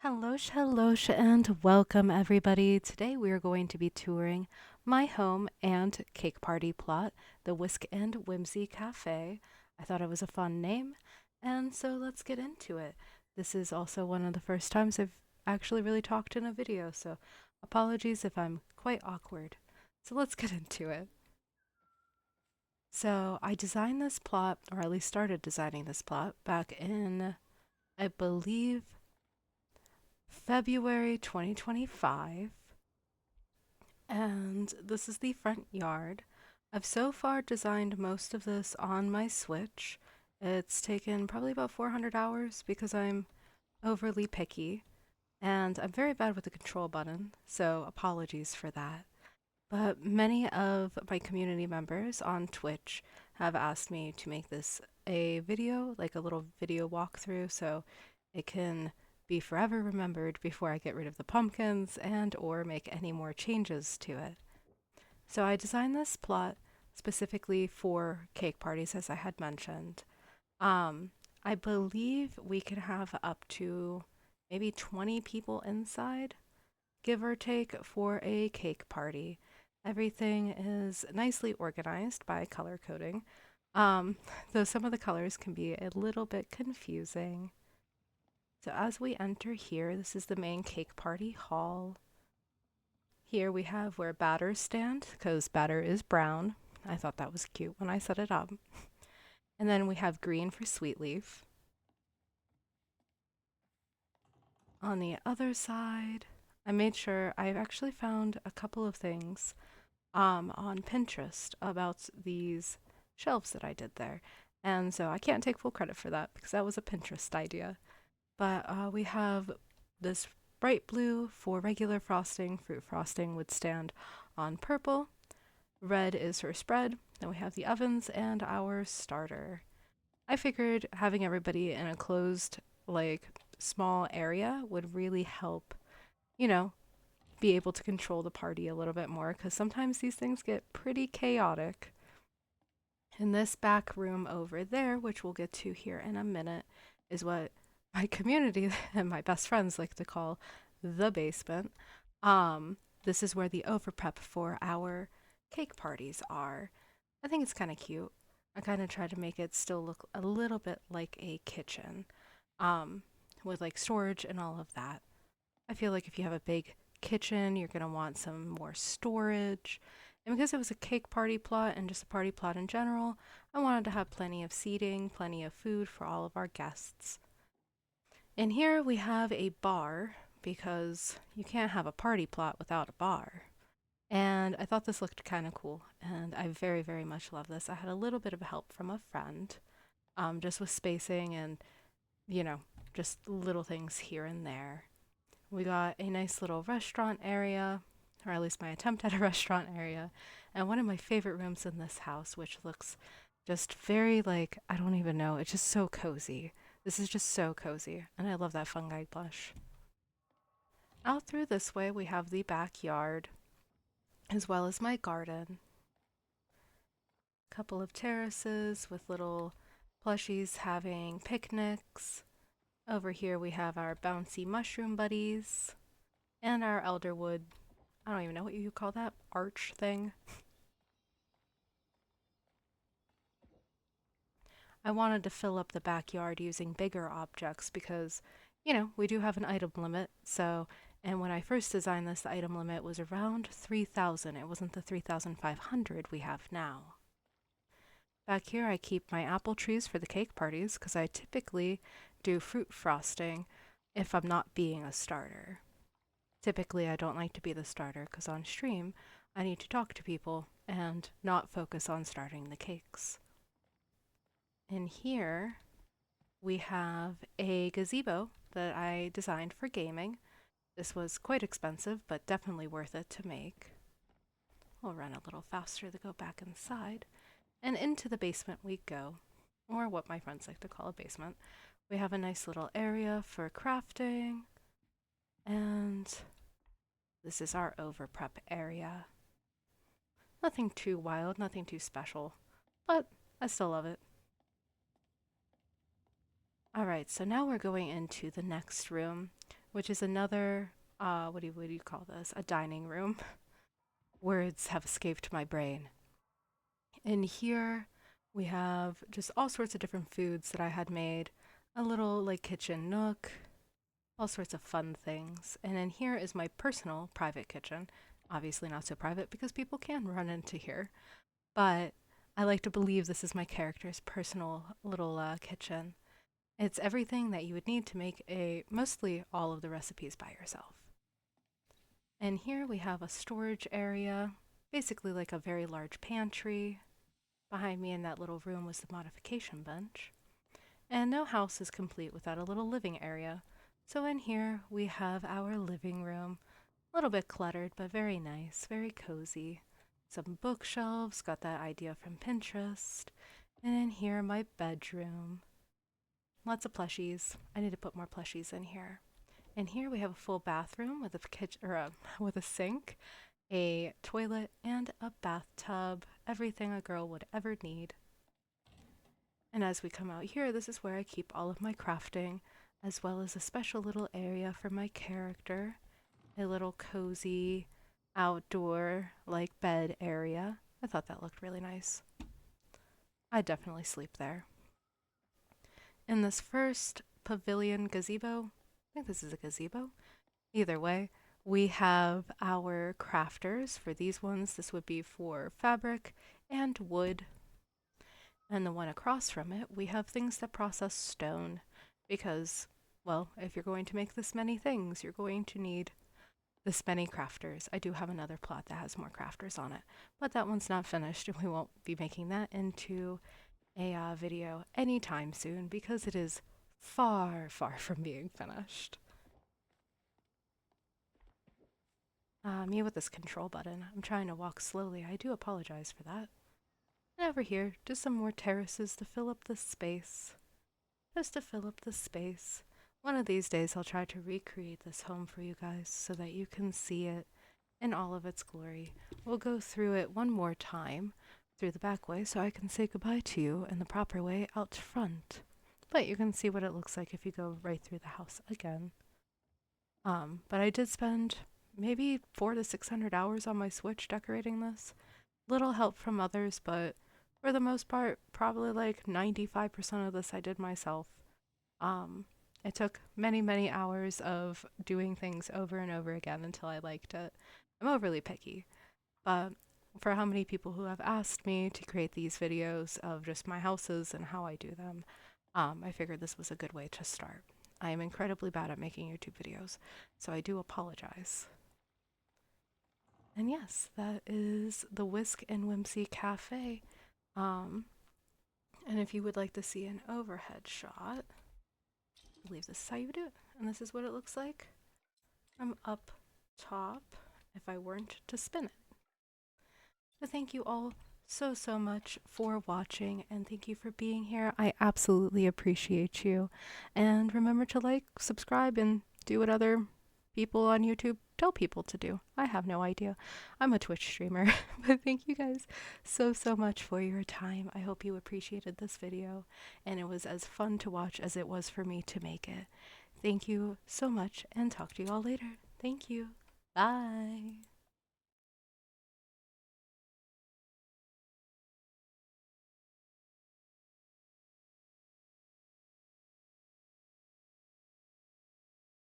Hello, and welcome everybody. Today we are going to be touring my home and cake party plot, the Whisk and Whimsy Cafe. I thought it was a fun name, and so let's get into it. This is also one of the first times I've actually really talked in a video, so apologies if I'm quite awkward. So let's get into it. So I designed this plot, or at least started designing this plot, back in, I believe, February 2025. And this is the front yard. I've so far designed most of this on my Switch. It's taken probably about 400 hours because I'm overly picky and I'm very bad with the control button, so apologies for that. But many of my community members on Twitch have asked me to make this a video, like a little video walkthrough, so it can be forever remembered before I get rid of the pumpkins and or make any more changes to it. So I designed this plot specifically for cake parties, as I had mentioned. Um, I believe we could have up to maybe 20 people inside, give or take, for a cake party. Everything is nicely organized by color coding, um, though some of the colors can be a little bit confusing. So as we enter here, this is the main cake party hall. Here we have where batters stand, because batter is brown. I thought that was cute when I set it up. And then we have green for sweet leaf. On the other side, I made sure I've actually found a couple of things on Pinterest about these shelves that I did there. And so I can't take full credit for that because that was a Pinterest idea. But we have this bright blue for regular frosting. Fruit frosting would stand on purple. Red is for spread. Then we have the ovens and our starter. I figured having everybody in a closed, like, small area would really help, you know, be able to control the party a little bit more because sometimes these things get pretty chaotic. In this back room over there, which we'll get to here in a minute, is what my community and my best friends like to call the basement. This is where the overprep for our cake parties are. I think it's kind of cute. I kind of try to make it still look a little bit like a kitchen, um, with like storage and all of that. I feel like if you have a big kitchen, you're going to want some more storage. And because it was a cake party plot and just a party plot in general, I wanted to have plenty of seating, plenty of food for all of our guests. And here we have a bar because you can't have a party plot without a bar. And I thought this looked kind of cool, and I very, very much love this. I had a little bit of help from a friend, just with spacing and, you know, just little things here and there. We got a nice little restaurant area, or at least my attempt at a restaurant area, and one of my favorite rooms in this house, which looks just very like, I don't even know, it's just so cozy. This is just so cozy, and I love that fungi blush. Out through this way, we have the backyard, as well as my garden. A couple of terraces with little plushies having picnics. Over here, we have our bouncy mushroom buddies and our elderwood. I don't even know what you call that arch thing. I wanted to fill up the backyard using bigger objects because, we do have an item limit. So, and when I first designed this, the item limit was around 3,000. It wasn't the 3,500 we have now. Back here, I keep my apple trees for the cake parties because I typically do fruit frosting if I'm not being a starter. Typically, I don't like to be the starter because on stream, I need to talk to people and not focus on starting the cakes. In here, we have a gazebo that I designed for gaming. This was quite expensive, but definitely worth it to make. We'll run a little faster to go back inside. And into the basement we go, or what my friends like to call a basement. We have a nice little area for crafting, and this is our overprep area. Nothing too wild, nothing too special, but I still love it. All right, so now we're going into the next room, which is another, what do you call this? A dining room. Words have escaped my brain. In here, we have just all sorts of different foods that I had made, a little like kitchen nook, all sorts of fun things. And in here is my personal private kitchen. Obviously, not so private because people can run into here, but I like to believe this is my character's personal little kitchen. It's everything that you would need to make mostly all of the recipes by yourself. And here we have a storage area, basically like a very large pantry. Behind me in that little room was the modification bench. And no house is complete without a little living area. So in here we have our living room. A little bit cluttered, but very nice, very cozy. Some bookshelves, got that idea from Pinterest. And in here, my bedroom. Lots of plushies. I need to put more plushies in here. And here we have a full bathroom with a kitchen with a sink, a toilet, and a bathtub. Everything a girl would ever need. And as we come out here, this is where I keep all of my crafting, as well as a special little area for my character, a little cozy outdoor like bed area. I thought that looked really nice. I'd definitely sleep there. In this first pavilion gazebo, I think this is a gazebo. Either way, we have our crafters. For these ones, this would be for fabric and wood. And the one across from it, we have things that process stone. Because, well, if you're going to make this many things, you're going to need this many crafters. I do have another plot that has more crafters on it, but that one's not finished, and we won't be making that into a video anytime soon because it is far, far from being finished. Me with this control button. I'm trying to walk slowly. I do apologize for that. And over here, just some more terraces to fill up the space. Just to fill up the space. One of these days, I'll try to recreate this home for you guys so that you can see it in all of its glory. We'll go through it one more time through the back way so I can say goodbye to you in the proper way out front. But you can see what it looks like if you go right through the house again. But I did spend maybe 400 to 600 hours on my Switch decorating this. Little help from others, but for the most part, probably like 95% of this I did myself. It took many, many hours of doing things over and over again until I liked it. I'm overly picky, but for how many people who have asked me to create these videos of just my houses and how I do them, I figured this was a good way to start. I am incredibly bad at making YouTube videos, so I do apologize. And yes, that is the Whisk and Whimsy Cafe. And if you would like to see an overhead shot, I believe this is how you do it. And this is what it looks like from up top if I weren't to spin it. So thank you all so much for watching, and thank you for being here. I absolutely appreciate you. And remember to like, subscribe, and do what other people on YouTube tell people to do. I have no idea. I'm a Twitch streamer. But thank you guys so much for your time. I hope you appreciated this video, and it was as fun to watch as it was for me to make it. Thank you so much, and talk to you all later. Thank you. Bye.